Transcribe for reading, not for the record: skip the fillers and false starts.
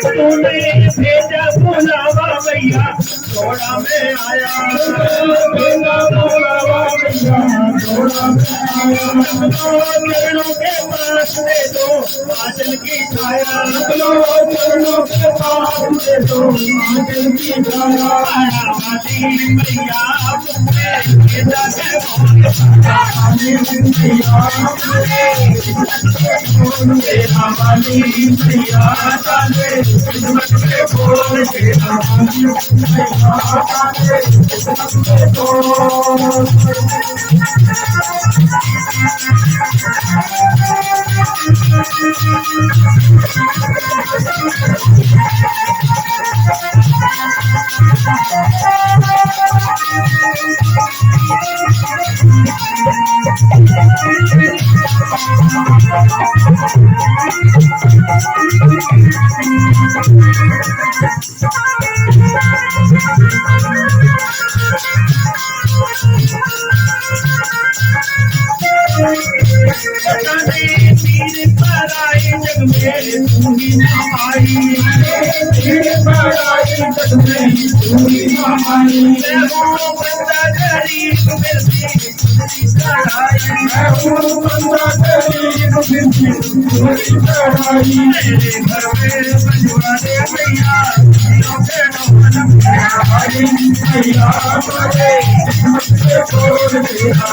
तूने भेजा बुलावा भैया थोड़ा में आया, भेजा बुलावा भैया थोड़ा में आया। चरणों के पास दे दो आंचल की छाया, चरणों के पास दे दो आंचल की छाया। वाली मैया मुझे भेजा है वाली मैया बोल पीर पर आई जग में तू ही ना आई, पीर पर आई जग में तू ही ना आई। मैं हूँ बंदा गरीब मिलती चढ़ाई, मैं हूँ बंदा गरीब मिलती चढ़ाई। मेरे घर में बजवाने भैया भैया बोल भैया